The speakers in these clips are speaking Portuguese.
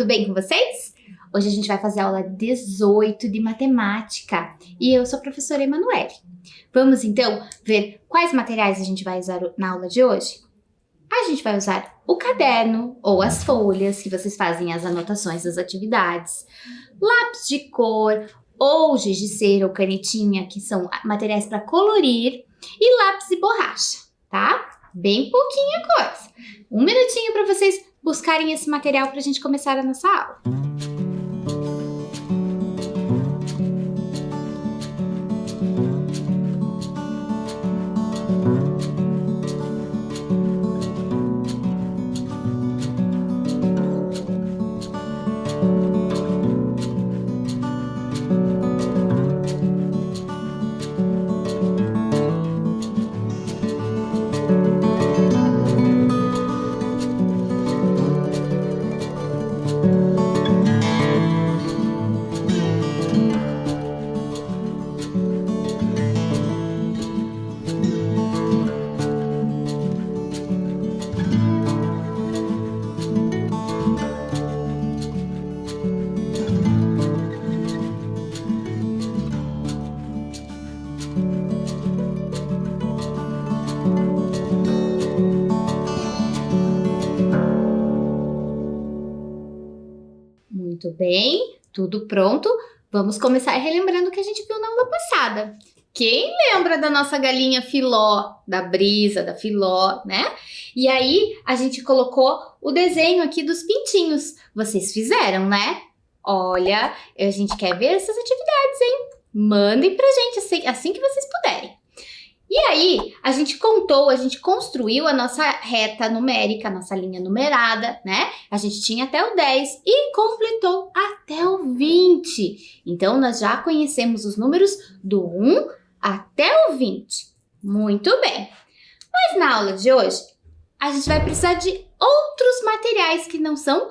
tudo bem com vocês? Hoje a gente vai fazer a aula 18 de matemática e eu sou a professora Emanuele. Vamos então ver quais materiais a gente vai usar na aula de hoje? A gente vai usar o caderno ou as folhas que vocês fazem as anotações das atividades, lápis de cor ou giz de cera ou canetinha, que são materiais para colorir, e lápis e borracha, tá? Bem pouquinha coisa. Um minutinho para vocês buscarem esse material para a gente começar a nossa aula. Muito bem, tudo pronto. Vamos começar relembrando o que a gente viu na aula passada. Quem lembra da nossa galinha Filó, da Brisa, da Filó, né? E aí, a gente colocou o desenho aqui dos pintinhos. Vocês fizeram, né? Olha, a gente quer ver essas atividades, hein? Mandem pra gente assim que vocês puderem. E aí, a gente construiu a nossa reta numérica, a nossa linha numerada, né? A gente tinha até o 10 e completou até o 20. Então, nós já conhecemos os números do 1 até o 20. Muito bem. Mas na aula de hoje, a gente vai precisar de outros materiais que não são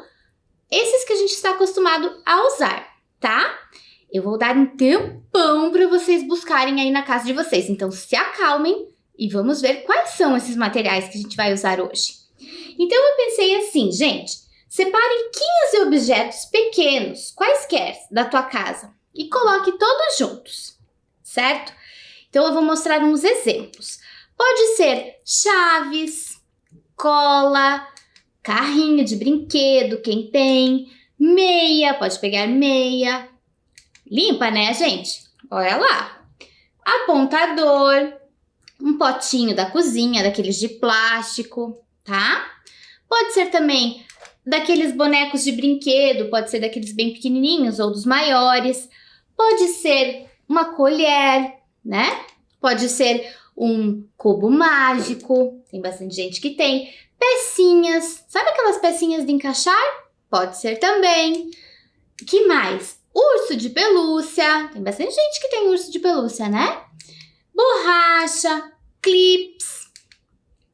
esses que a gente está acostumado a usar, tá? Eu vou dar um tempão para vocês buscarem aí na casa de vocês. Então, se acalmem e vamos ver quais são esses materiais que a gente vai usar hoje. Então, eu pensei assim, gente, separe 15 objetos pequenos, quaisquer, da tua casa e coloque todos juntos, certo? Então, eu vou mostrar uns exemplos. Pode ser chaves, cola, carrinho de brinquedo, quem tem, meia, pode pegar meia. Limpa, né, gente? Olha lá. Apontador, um potinho da cozinha, daqueles de plástico, tá? Pode ser também daqueles bonecos de brinquedo, pode ser daqueles bem pequenininhos ou dos maiores. Pode ser uma colher, né? Pode ser um cubo mágico, tem bastante gente que tem. Pecinhas, sabe aquelas pecinhas de encaixar? Pode ser também. Que mais? Urso de pelúcia, tem bastante gente que tem urso de pelúcia, né? Borracha, clips,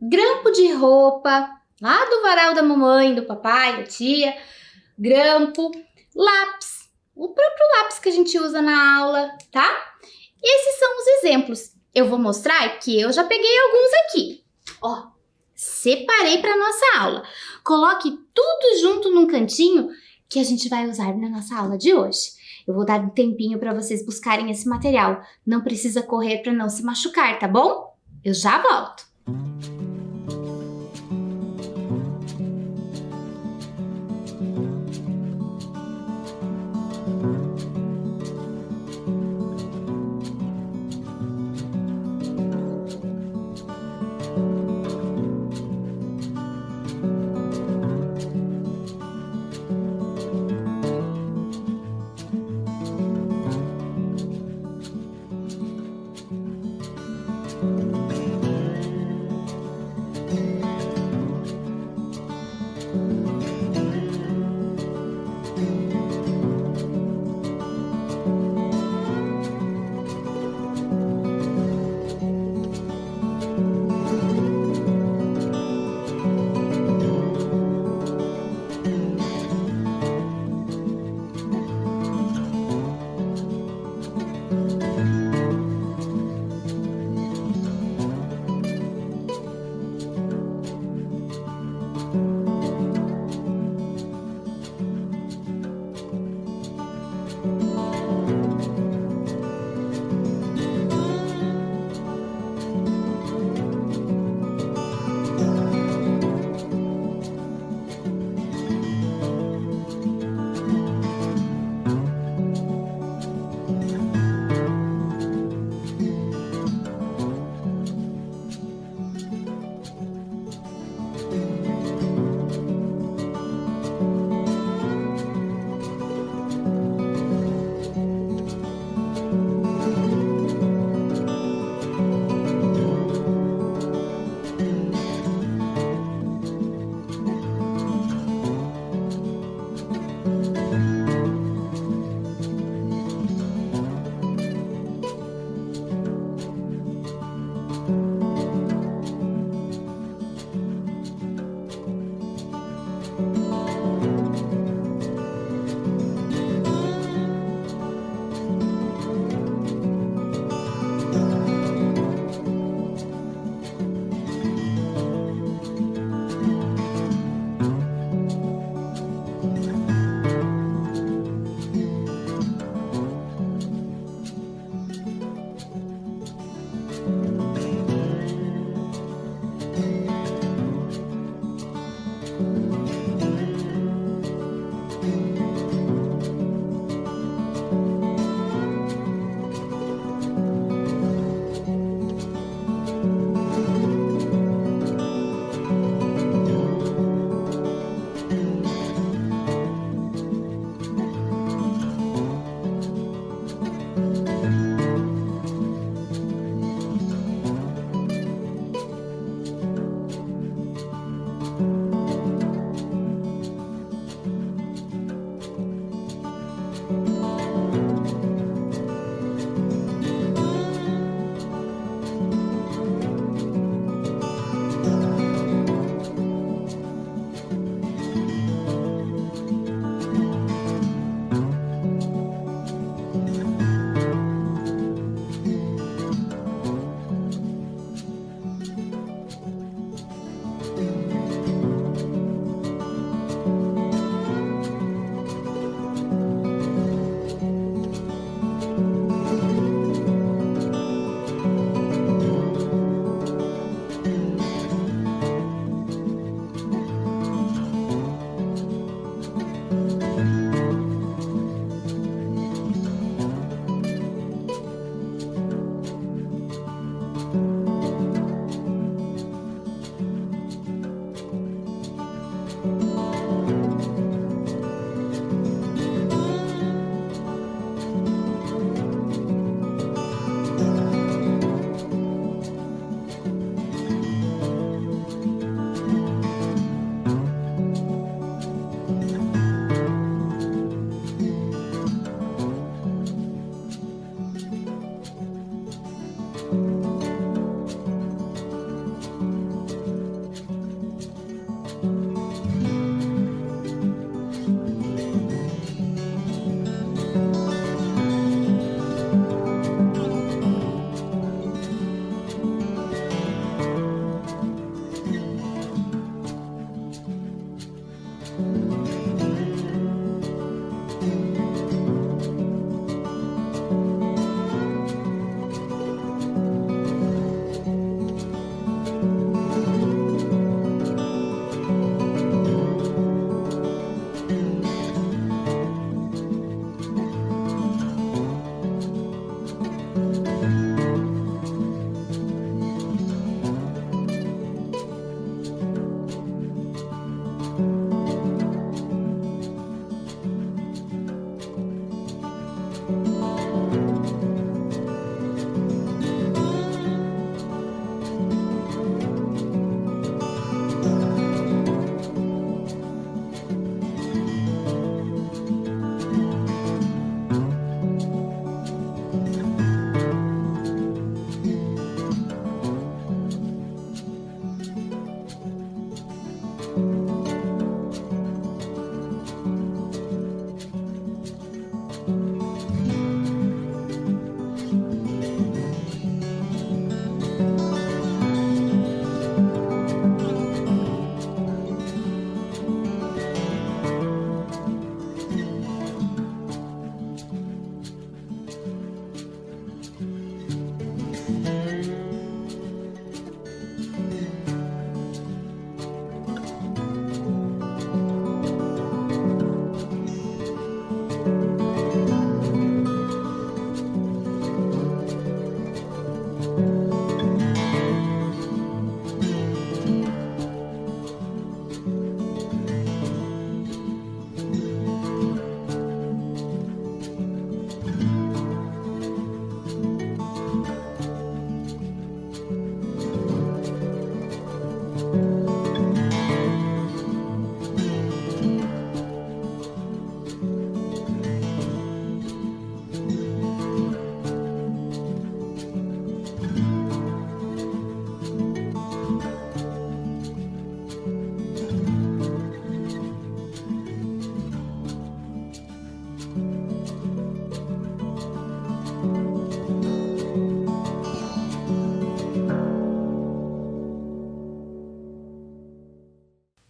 grampo de roupa, lá do varal da mamãe, do papai, da tia, grampo, lápis, o próprio lápis que a gente usa na aula, tá? Esses são os exemplos. Eu vou mostrar que eu já peguei alguns aqui. Ó, separei para nossa aula. Coloque tudo junto num cantinho que a gente vai usar na nossa aula de hoje. Eu vou dar um tempinho para vocês buscarem esse material. Não precisa correr para não se machucar, tá bom? Eu já volto.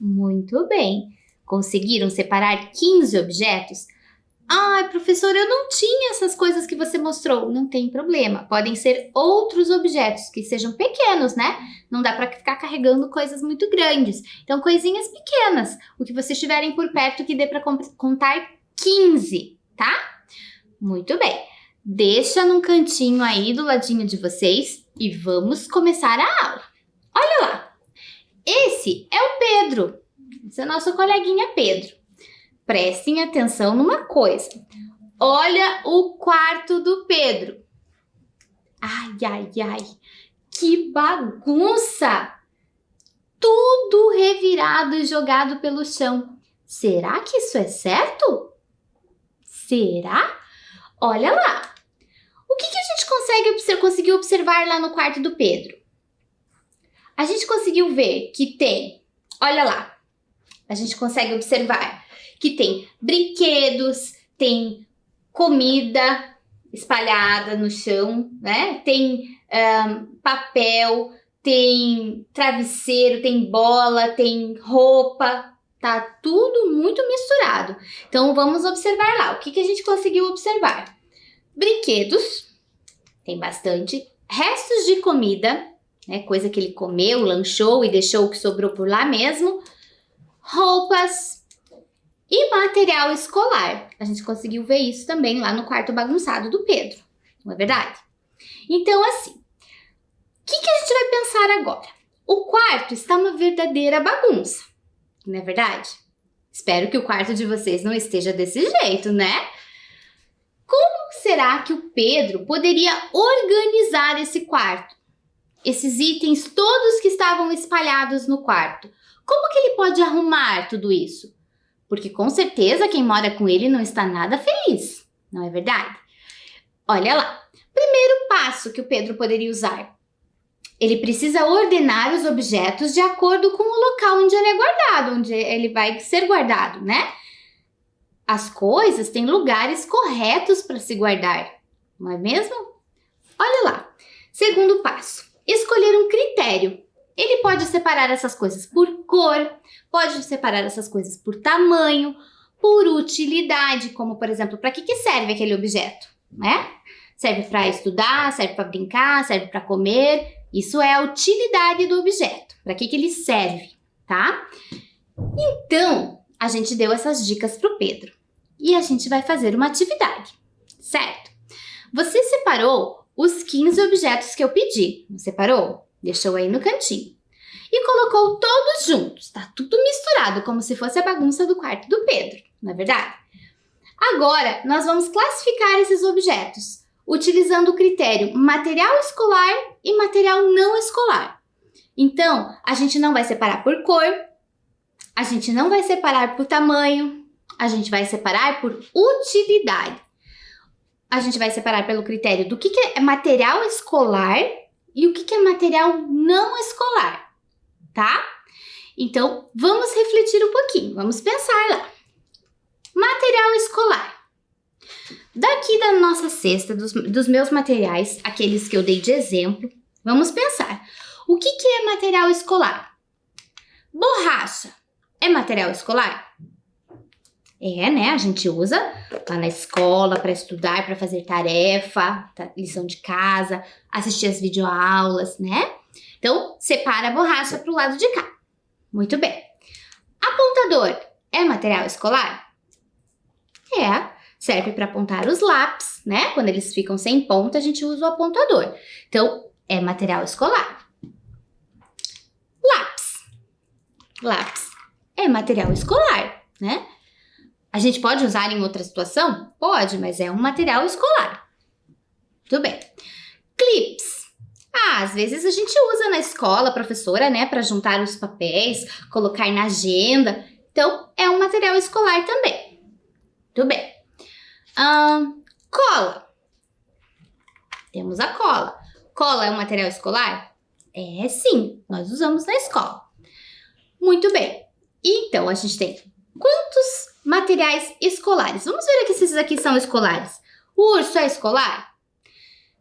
Muito bem. Conseguiram separar 15 objetos? Ai, professora, eu não tinha essas coisas que você mostrou. Não tem problema. Podem ser outros objetos que sejam pequenos, né? Não dá para ficar carregando coisas muito grandes. Então, coisinhas pequenas. O que vocês tiverem por perto que dê para contar 15, tá? Muito bem. Deixa num cantinho aí do ladinho de vocês e vamos começar a aula. Olha lá. Esse é o Pedro. Esse é o nosso coleguinha Pedro. Prestem atenção numa coisa. Olha o quarto do Pedro. Ai, ai, ai. Que bagunça! Tudo revirado e jogado pelo chão. Será que isso é certo? Será? Olha lá. O que a gente conseguiu observar lá no quarto do Pedro? A gente conseguiu ver que tem, olha lá, a gente consegue observar que tem brinquedos, tem comida espalhada no chão, né? Tem papel, tem travesseiro, tem bola, tem roupa, tá tudo muito misturado. Então vamos observar lá, o que a gente conseguiu observar? Brinquedos, tem bastante, restos de comida, né, coisa que ele comeu, lanchou e deixou o que sobrou por lá mesmo, roupas e material escolar. A gente conseguiu ver isso também lá no quarto bagunçado do Pedro, não é verdade? Então, assim, o que a gente vai pensar agora? O quarto está uma verdadeira bagunça, não é verdade? Espero que o quarto de vocês não esteja desse jeito, né? Como será que o Pedro poderia organizar esse quarto? Esses itens todos que estavam espalhados no quarto. Como que ele pode arrumar tudo isso? Porque com certeza quem mora com ele não está nada feliz, não é verdade? Olha lá, primeiro passo que o Pedro poderia usar. Ele precisa ordenar os objetos de acordo com o local onde ele é guardado, onde ele vai ser guardado, né? As coisas têm lugares corretos para se guardar, não é mesmo? Olha lá, segundo passo. Escolher um critério. Ele pode separar essas coisas por cor, pode separar essas coisas por tamanho, por utilidade, como por exemplo, para que serve aquele objeto, né? Serve para estudar, serve para brincar, serve para comer. Isso é a utilidade do objeto, para que ele serve, tá? Então, a gente deu essas dicas para o Pedro e a gente vai fazer uma atividade, certo? Você separou os 15 objetos que eu pedi, não separou? Deixou aí no cantinho. E colocou todos juntos, tá tudo misturado, como se fosse a bagunça do quarto do Pedro, não é verdade? Agora, nós vamos classificar esses objetos, utilizando o critério material escolar e material não escolar. Então, a gente não vai separar por cor, a gente não vai separar por tamanho, a gente vai separar por utilidade. A gente vai separar pelo critério do que é material escolar e o que é material não escolar, tá? Então, vamos refletir um pouquinho, vamos pensar lá. Material escolar. Daqui da nossa cesta, dos meus materiais, aqueles que eu dei de exemplo, Vamos pensar. O que é material escolar? Borracha é material escolar? É, né? A gente usa lá na escola para estudar, para fazer tarefa, lição de casa, assistir as videoaulas, né? Então, separa a borracha para o lado de cá. Muito bem. Apontador é material escolar? É, serve para apontar os lápis, né? Quando eles ficam sem ponta, a gente usa o apontador. Então, é material escolar. Lápis é material escolar, né? A gente pode usar em outra situação? Pode, mas é um material escolar. Tudo bem. Clips. Às vezes a gente usa na escola, professora, né, para juntar os papéis, colocar na agenda. Então, é um material escolar também. Tudo bem. Cola. Temos a cola. Cola é um material escolar? É, sim. Nós usamos na escola. Muito bem. Então, a gente tem quantos materiais escolares? Vamos ver aqui se esses aqui são escolares. O urso é escolar?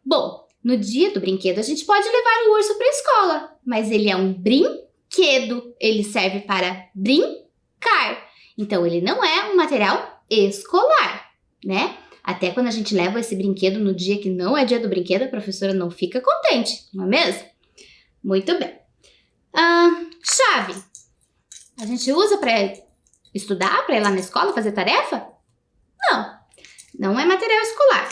Bom, no dia do brinquedo a gente pode levar o urso para a escola, mas ele é um brinquedo. Ele serve para brincar. Então, ele não é um material escolar, né? Até quando a gente leva esse brinquedo no dia que não é dia do brinquedo, a professora não fica contente, não é mesmo? Muito bem. Chave. A gente usa para estudar, para ir lá na escola fazer tarefa? Não, não é material escolar.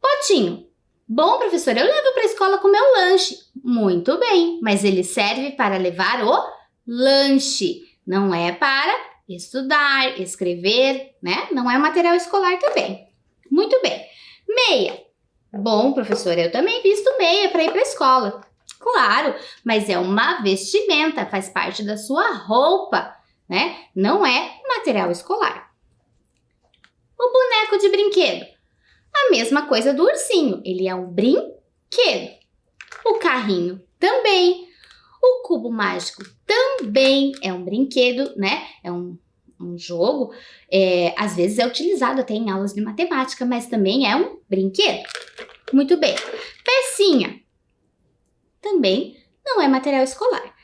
Potinho. Bom, professora, eu levo para a escola com meu lanche. Muito bem, mas ele serve para levar o lanche. Não é para estudar, escrever, né? Não é material escolar também. Muito bem. Meia. Bom, professora, eu também visto meia para ir para a escola. Claro, mas é uma vestimenta, faz parte da sua roupa, né? Não é material escolar. O boneco de brinquedo. A mesma coisa do ursinho, ele é um brinquedo. O carrinho também. O cubo mágico também é um brinquedo, né? É um jogo. Às vezes é utilizado até em aulas de matemática, mas também é um brinquedo. Muito bem. Pecinha. Também não é material escolar.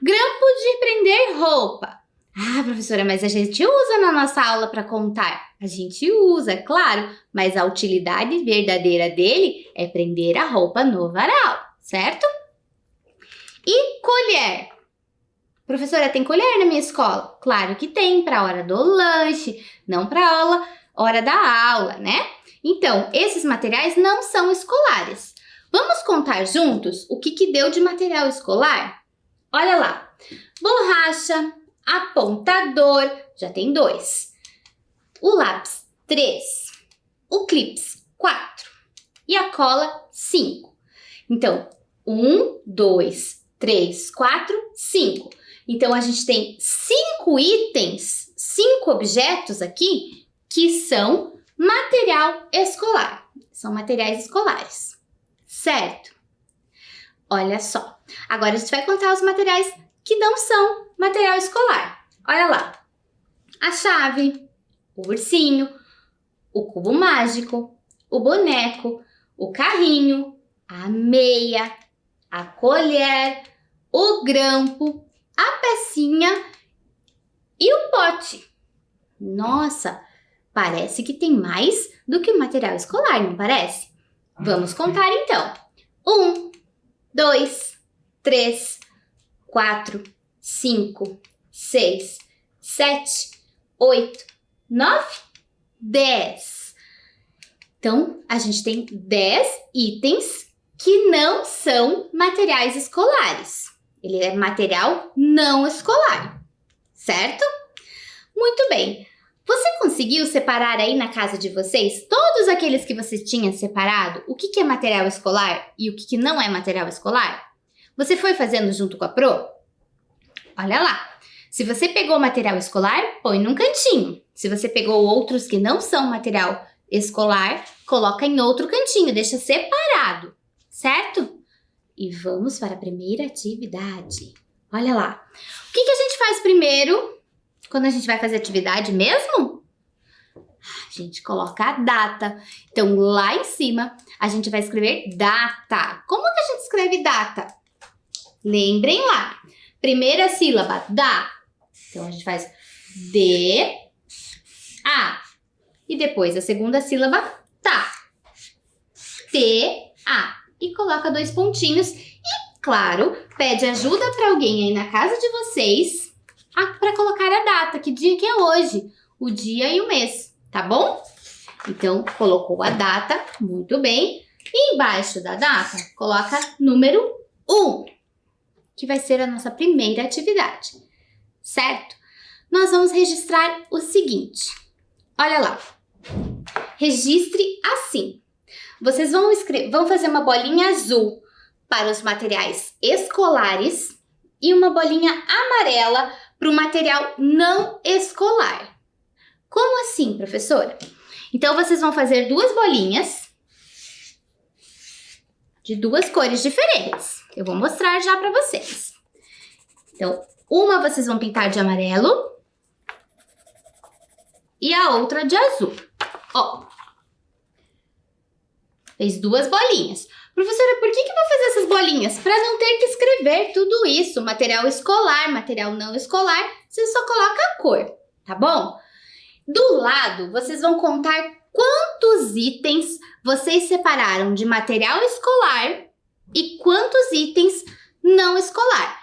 Grampo de prender roupa. Ah, professora, mas a gente usa na nossa aula para contar. A gente usa, claro, mas a utilidade verdadeira dele é prender a roupa no varal, certo? E colher. Professora, tem colher na minha escola? Claro que tem, para a hora do lanche, não para a hora da aula, né? Então, esses materiais não são escolares. Vamos contar juntos o que deu de material escolar? Olha lá. Borracha, apontador, já tem 2. O lápis, 3. O clips, 4. E a cola, 5. Então, 1, 2, 3, 4, 5. Então, a gente tem 5 itens, 5 objetos aqui que são material escolar. São materiais escolares. Certo? Olha só. Agora a gente vai contar os materiais que não são material escolar. Olha lá. A chave, o ursinho, o cubo mágico, o boneco, o carrinho, a meia, a colher, o grampo, a pecinha e o pote. Nossa, parece que tem mais do que material escolar, não parece? Vamos contar então. 1, 2, 3, 4, 5, 6, 7, 8, 9, 10. Então, a gente tem 10 itens que não são materiais escolares. Ele é material não escolar, certo? Muito bem. Você conseguiu separar aí na casa de vocês todos aqueles que você tinha separado? O que é material escolar e o que não é material escolar? Você foi fazendo junto com a Pro? Olha lá. Se você pegou material escolar, põe num cantinho. Se você pegou outros que não são material escolar, coloca em outro cantinho, deixa separado, certo? E vamos para a primeira atividade. Olha lá. O que a gente faz primeiro quando a gente vai fazer atividade mesmo? A gente coloca a data. Então, lá em cima, a gente vai escrever data. Como que a gente escreve teve data? Lembrem lá. Primeira sílaba, da. Então, a gente faz de, a. E depois a segunda sílaba, tá. T, a. E coloca 2 pontinhos. E, claro, pede ajuda para alguém aí na casa de vocês para colocar a data. Que dia que é hoje? O dia e o mês, tá bom? Então, colocou a data, muito bem. E embaixo da data, coloca número 1, que vai ser a nossa primeira atividade, certo? Nós vamos registrar o seguinte. Olha lá. Registre assim. Vocês vão fazer uma bolinha azul para os materiais escolares e uma bolinha amarela para o material não escolar. Como assim, professora? Então, vocês vão fazer 2 bolinhas de 2 cores diferentes. Eu vou mostrar já para vocês. Então, uma vocês vão pintar de amarelo e a outra de azul. Ó, fez 2 bolinhas. Professora, por que vai fazer essas bolinhas? Para não ter que escrever tudo isso. Material escolar, material não escolar, você só coloca a cor, tá bom? Do lado, vocês vão contar quantos itens vocês separaram de material escolar e quantos itens não escolar.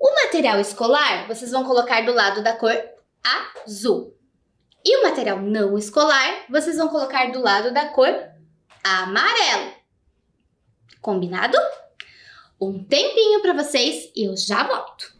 O material escolar, vocês vão colocar do lado da cor azul. E o material não escolar, vocês vão colocar do lado da cor amarelo. Combinado? Um tempinho para vocês e eu já volto.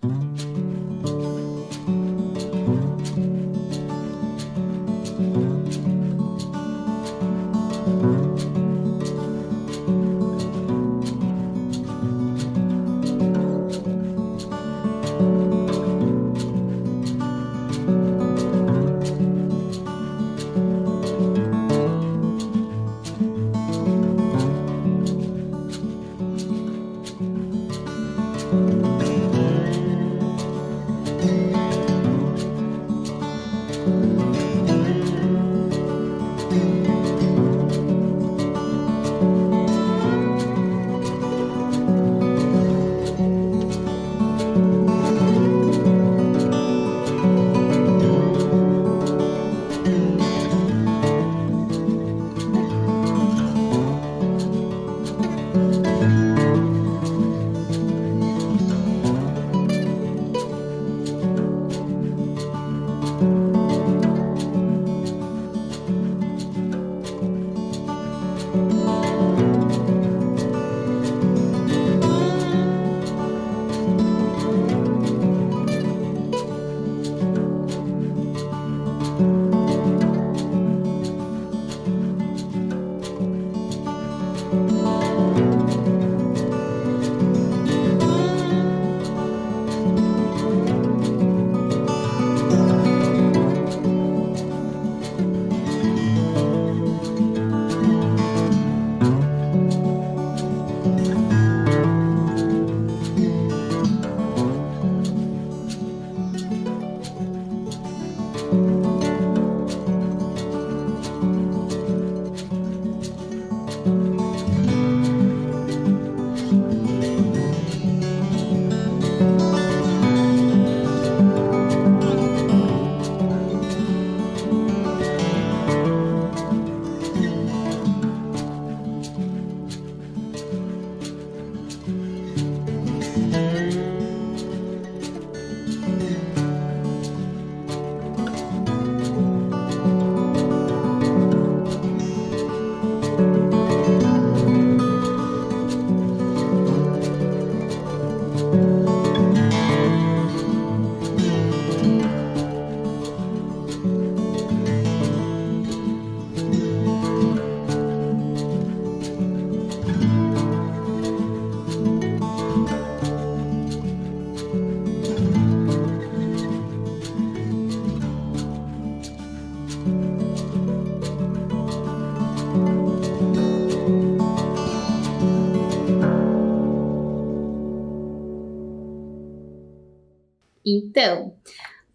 Então,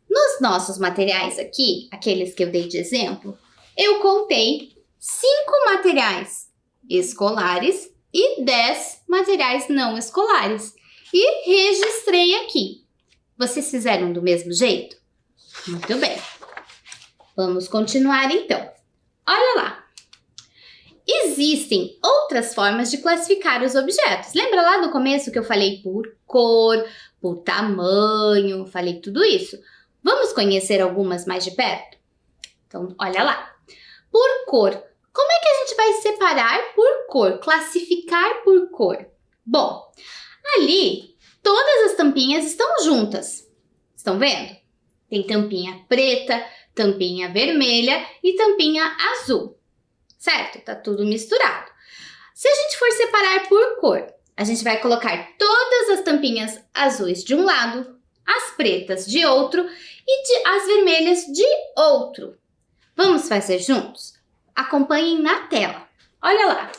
nos nossos materiais aqui, aqueles que eu dei de exemplo, eu contei 5 materiais escolares e 10 materiais não escolares. E registrei aqui. Vocês fizeram do mesmo jeito? Muito bem. Vamos continuar então. Olha lá. Existem outras formas de classificar os objetos. Lembra lá no começo que eu falei por cor, por tamanho, falei tudo isso? Vamos conhecer algumas mais de perto? Então, olha lá. Por cor. Como é que a gente vai separar por cor? Classificar por cor? Bom, ali todas as tampinhas estão juntas. Estão vendo? Tem tampinha preta, tampinha vermelha e tampinha azul. Certo? Tá tudo misturado. Se a gente for separar por cor, a gente vai colocar todas as tampinhas azuis de um lado, as pretas de outro e as vermelhas de outro. Vamos fazer juntos? Acompanhem na tela. Olha lá.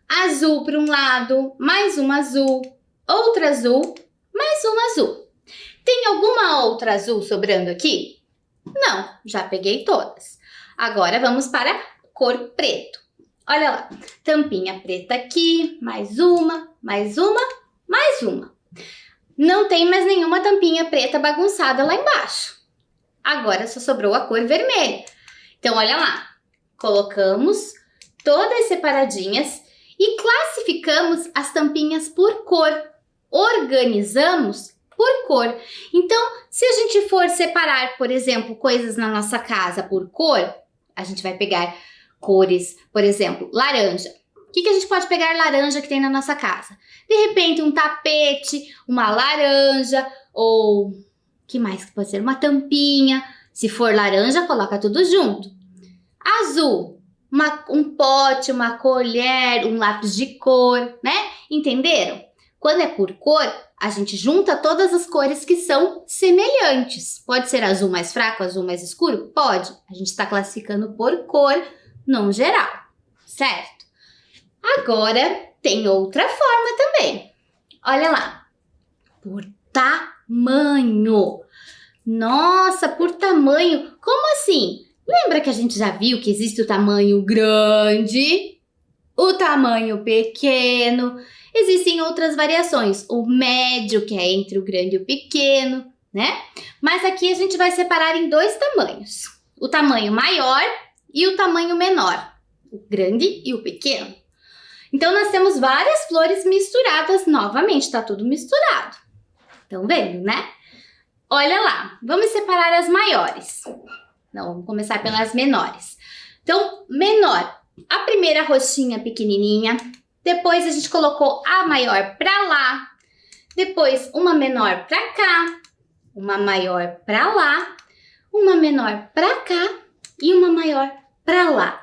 Azul para um lado, mais um azul, outra azul, mais um azul. Tem alguma outra azul sobrando aqui? Não, já peguei todas. Agora vamos para cor preto. Olha lá, tampinha preta aqui, mais uma, mais uma, mais uma. Não tem mais nenhuma tampinha preta bagunçada lá embaixo. Agora só sobrou a cor vermelha. Então, olha lá, colocamos todas separadinhas e classificamos as tampinhas por cor. Organizamos por cor. Então, se a gente for separar, por exemplo, coisas na nossa casa por cor, a gente vai pegar cores, por exemplo, laranja. O que a gente pode pegar laranja que tem na nossa casa? De repente, um tapete, uma laranja, ou que mais que pode ser? Uma tampinha. Se for laranja, coloca tudo junto. Azul, um pote, uma colher, um lápis de cor, né? Entenderam? Quando é por cor, a gente junta todas as cores que são semelhantes. Pode ser azul mais fraco, azul mais escuro? Pode. A gente está classificando por cor, no geral, certo? Agora, tem outra forma também. Olha lá. Por tamanho. Nossa, por tamanho. Como assim? Lembra que a gente já viu que existe o tamanho grande, o tamanho pequeno. Existem outras variações. O médio, que é entre o grande e o pequeno, né? Mas aqui a gente vai separar em dois tamanhos. O tamanho maior e o tamanho menor. O grande e o pequeno. Então, nós temos várias flores misturadas novamente. Tá tudo misturado. Estão vendo, né? Olha lá. Vamos separar as maiores. Não, vamos começar pelas menores. Então, menor. A primeira roxinha pequenininha. Depois a gente colocou a maior pra lá. Depois uma menor pra cá. Uma maior pra lá. Uma menor pra cá. E uma maior pra lá.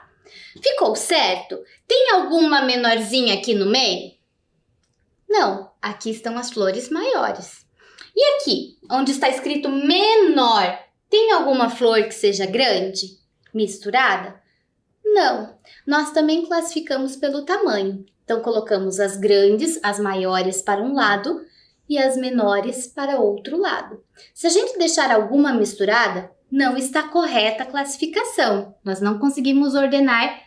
Ficou certo? Tem alguma menorzinha aqui no meio? Não, aqui estão as flores maiores. E aqui, onde está escrito menor, tem alguma flor que seja grande? Misturada? Não, nós também classificamos pelo tamanho. Então, colocamos as grandes, as maiores para um lado e as menores para outro lado. Se a gente deixar alguma misturada, não está correta a classificação. Nós não conseguimos ordenar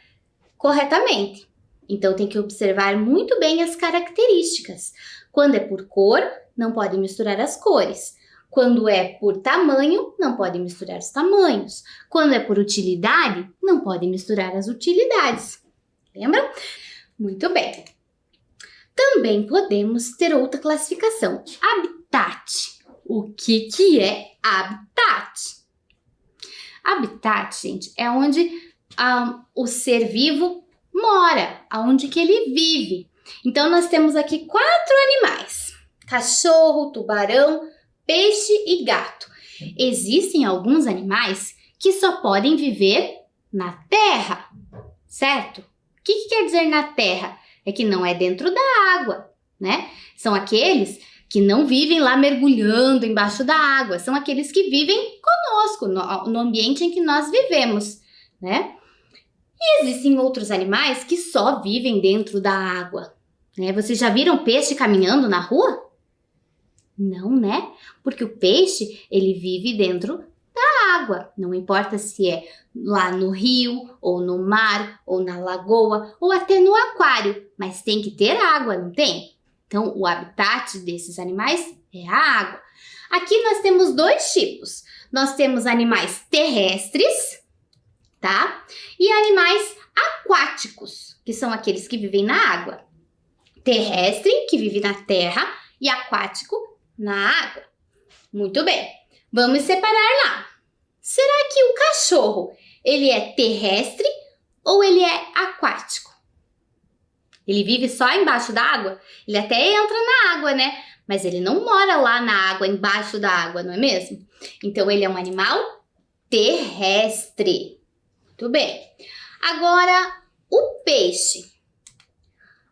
corretamente. Então, tem que observar muito bem as características. Quando é por cor, não pode misturar as cores. Quando é por tamanho, não pode misturar os tamanhos. Quando é por utilidade, não pode misturar as utilidades. Lembra? Muito bem. Também podemos ter outra classificação. Habitat. O que é habitat? Habitat, gente, é onde o ser vivo mora, aonde que ele vive. Então, nós temos aqui 4 animais. Cachorro, tubarão, peixe e gato. Existem alguns animais que só podem viver na terra, certo? O que quer dizer na terra? É que não é dentro da água, né? São aqueles que não vivem lá mergulhando embaixo da água. São aqueles que vivem conosco, no ambiente em que nós vivemos, né? E existem outros animais que só vivem dentro da água, né? Vocês já viram peixe caminhando na rua? Não, né? Porque o peixe, ele vive dentro da água. Não importa se é lá no rio, ou no mar, ou na lagoa, ou até no aquário, mas tem que ter água, não tem? Então, o habitat desses animais é a água. Aqui nós temos dois tipos. Nós temos animais terrestres, tá? E animais aquáticos, que são aqueles que vivem na água. Terrestre, que vive na terra, e aquático, na água. Muito bem, vamos separar lá. Será que o cachorro, ele é terrestre ou ele é aquático? Ele vive só embaixo da água? Ele até entra na água, né? Mas ele não mora lá na água, embaixo da água, não é mesmo? Então, ele é um animal terrestre. Muito bem. Agora, o peixe.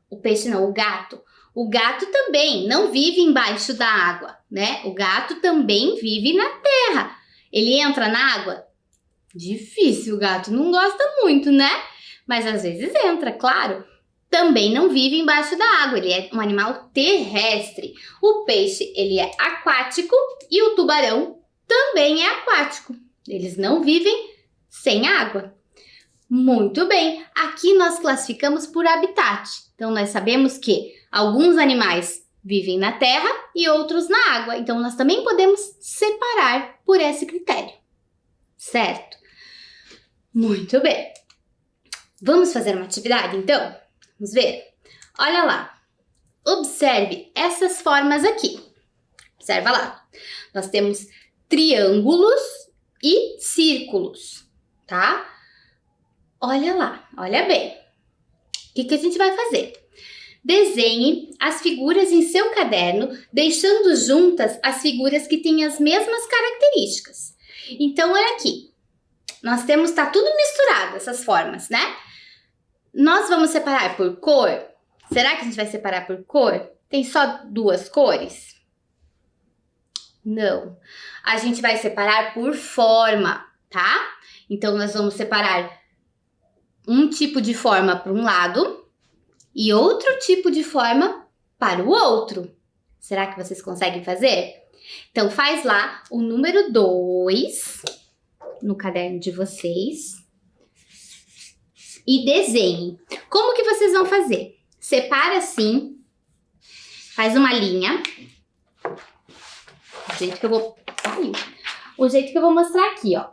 O peixe não, o gato. O gato também não vive embaixo da água, né? O gato também vive na terra. Ele entra na água? Difícil, o gato não gosta muito, né? Mas às vezes entra, claro. Também não vive embaixo da água, ele é um animal terrestre. O peixe, ele é aquático e o tubarão também é aquático. Eles não vivem sem água. Muito bem, aqui nós classificamos por habitat. Então, nós sabemos que alguns animais vivem na terra e outros na água. Então, nós também podemos separar por esse critério, certo? Muito bem. Vamos fazer uma atividade, então? Vamos ver? Olha lá. Observe essas formas aqui. Observa lá. Nós temos triângulos e círculos, tá? Olha lá, olha bem. O que a gente vai fazer? Desenhe as figuras em seu caderno, deixando juntas as figuras que têm as mesmas características. Então, olha aqui. Nós temos, tá tudo misturado, essas formas, né? Nós vamos separar por cor? Será que a gente vai separar por cor? Tem só duas cores? Não. A gente vai separar por forma, tá? Então, nós vamos separar um tipo de forma para um lado e outro tipo de forma para o outro. Será que vocês conseguem fazer? Então, faz lá o número 2 no caderno de vocês. E desenhe. Como que vocês vão fazer? Separa assim, faz uma linha. O jeito que eu vou mostrar aqui, ó.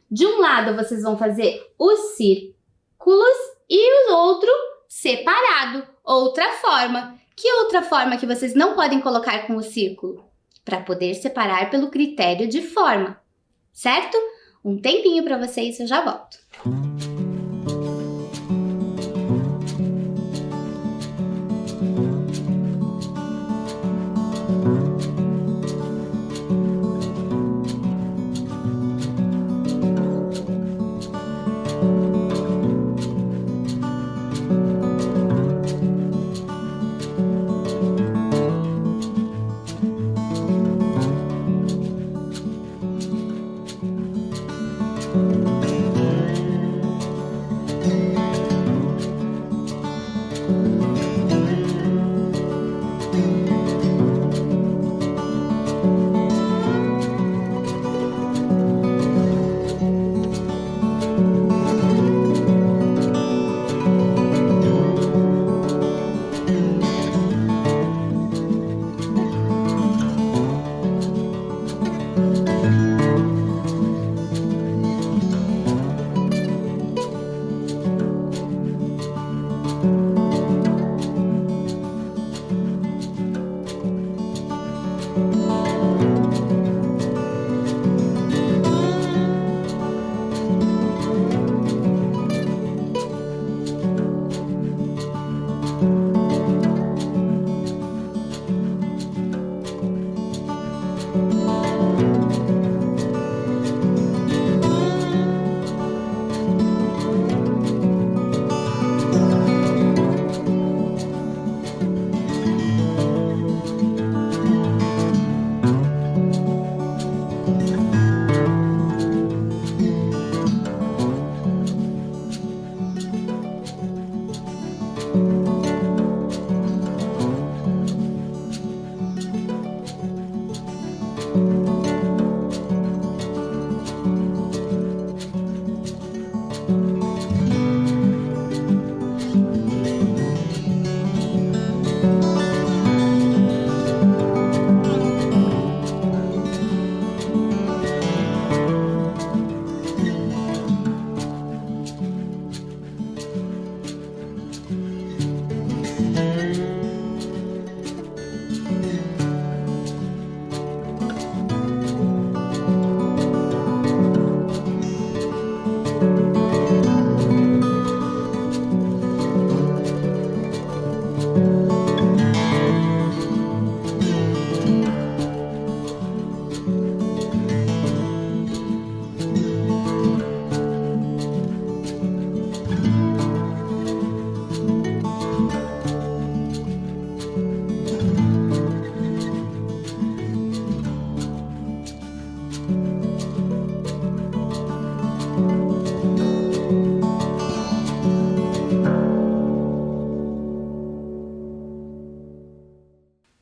De um lado vocês vão fazer os círculos e o outro separado, outra forma. Que outra forma que vocês não podem colocar com o círculo? Para poder separar pelo critério de forma, certo? Um tempinho para vocês, eu já volto.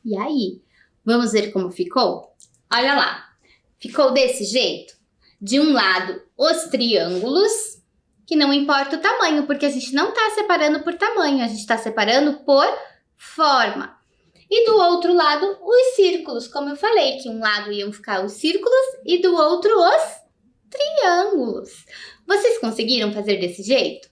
E aí, vamos ver como ficou? Olha lá, ficou desse jeito? De um lado, os triângulos, que não importa o tamanho, porque a gente não está separando por tamanho, a gente está separando por forma. E do outro lado, os círculos, como eu falei, que um lado iam ficar os círculos e do outro os triângulos. Vocês conseguiram fazer desse jeito?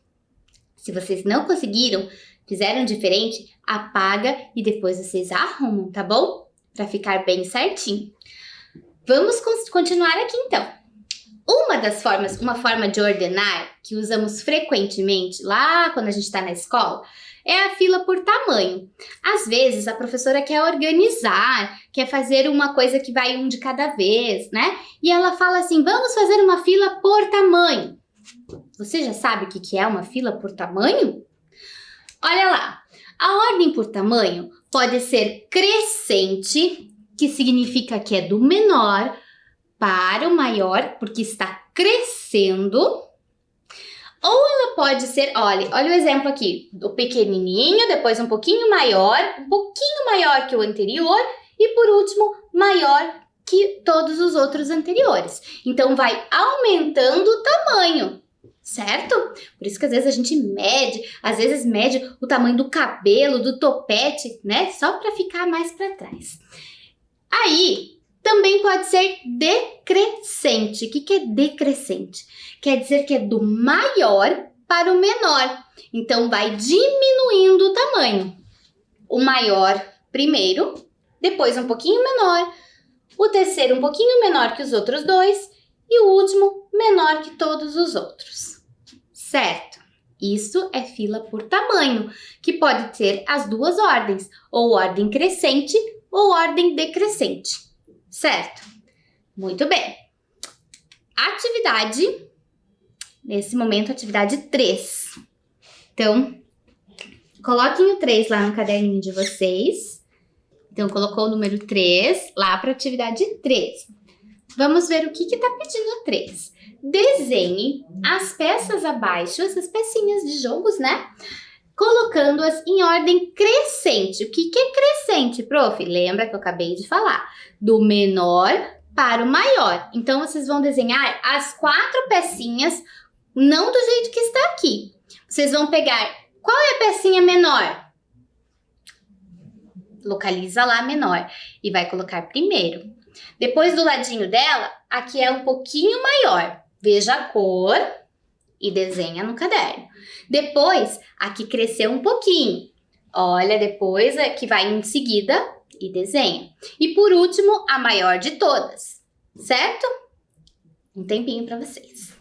Se vocês não conseguiram, fizeram diferente, apaga e depois vocês arrumam, tá bom? Para ficar bem certinho. Vamos continuar aqui então. Uma forma de ordenar que usamos frequentemente lá quando a gente está na escola é a fila por tamanho. Às vezes a professora quer organizar, quer fazer uma coisa que vai um de cada vez, né? E ela fala assim, vamos fazer uma fila por tamanho. Você já sabe o que é uma fila por tamanho? Olha lá, a ordem por tamanho pode ser crescente, que significa que é do menor para o maior, porque está crescendo. Ou ela pode ser, olha o exemplo aqui, do pequenininho, depois um pouquinho maior que o anterior e por último maior que todos os outros anteriores. Então vai aumentando o tamanho, certo? Por isso que às vezes a gente mede o tamanho do cabelo, do topete, né? Só para ficar mais para trás. Aí também pode ser decrescente. O que é decrescente? Quer dizer que é do maior para o menor. Então, vai diminuindo o tamanho. O maior primeiro, depois um pouquinho menor, o terceiro um pouquinho menor que os outros dois e o último menor que todos os outros. Certo? Isso é fila por tamanho, que pode ter as duas ordens, ou ordem crescente ou ordem decrescente. Certo? Muito bem. Atividade, nesse momento, atividade 3. Então, coloquem o 3 lá no caderninho de vocês. Então, colocou o número 3 lá para atividade 3. Vamos ver o que está pedindo a 3. Desenhe as peças abaixo, essas pecinhas de jogos, né? Colocando-as em ordem crescente. O que é crescente, prof? Lembra que eu acabei de falar? Do menor para o maior. Então, vocês vão desenhar as 4 pecinhas, não do jeito que está aqui. Vocês vão pegar, qual é a pecinha menor? Localiza lá menor e vai colocar primeiro. Depois do ladinho dela, aqui é um pouquinho maior. Veja a cor e desenha no caderno. Depois, aqui cresceu um pouquinho. Olha, depois que vai em seguida e desenha. E por último, a maior de todas, certo? Um tempinho para vocês.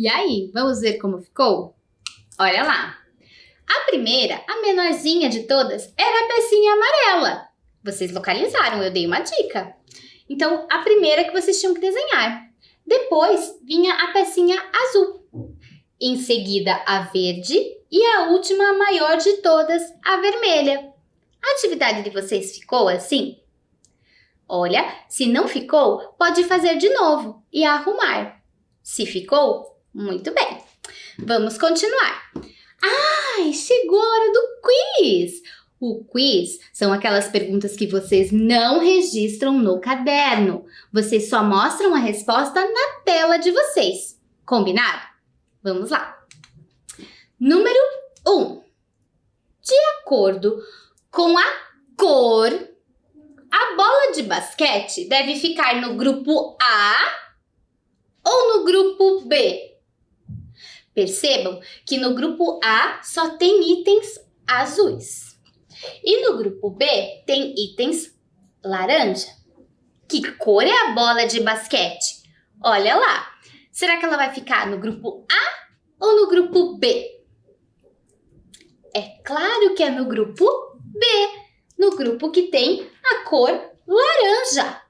E aí, vamos ver como ficou? Olha lá. A primeira, a menorzinha de todas, era a pecinha amarela. Vocês localizaram, eu dei uma dica. Então, a primeira que vocês tinham que desenhar. Depois, vinha a pecinha azul. Em seguida, a verde. E a última, a maior de todas, a vermelha. A atividade de vocês ficou assim? Olha, se não ficou, pode fazer de novo e arrumar. Se ficou, muito bem. Vamos continuar. Ai, chegou a hora do quiz! O quiz são aquelas perguntas que vocês não registram no caderno. Vocês só mostram a resposta na tela de vocês. Combinado? Vamos lá. Número 1. De acordo com a cor, a bola de basquete deve ficar no grupo A ou no grupo B? Percebam que no grupo A só tem itens azuis. E no grupo B tem itens laranja. Que cor é a bola de basquete? Olha lá. Será que ela vai ficar no grupo A ou no grupo B? É claro que é no grupo B. No grupo que tem a cor laranja.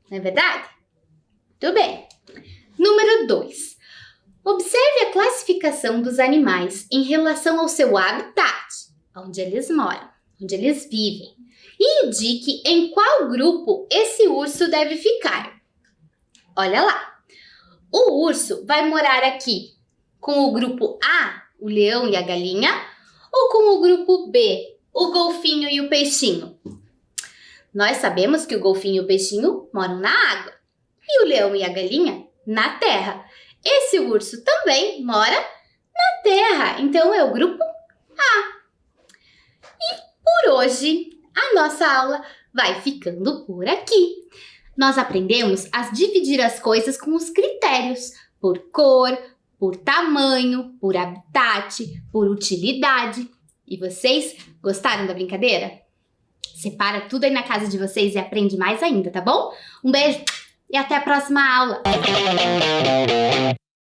Não é verdade? Muito bem. Número 2. Observe a classificação dos animais em relação ao seu habitat, onde eles moram, onde eles vivem, e indique em qual grupo esse urso deve ficar. Olha lá, o urso vai morar aqui com o grupo A, o leão e a galinha, ou com o grupo B, o golfinho e o peixinho? Nós sabemos que o golfinho e o peixinho moram na água, e o leão e a galinha na terra. Esse urso também mora na terra, então é o grupo A. E por hoje, a nossa aula vai ficando por aqui. Nós aprendemos a dividir as coisas com os critérios, por cor, por tamanho, por habitat, por utilidade. E vocês gostaram da brincadeira? Separa tudo aí na casa de vocês e aprende mais ainda, tá bom? Um beijo e até a próxima aula!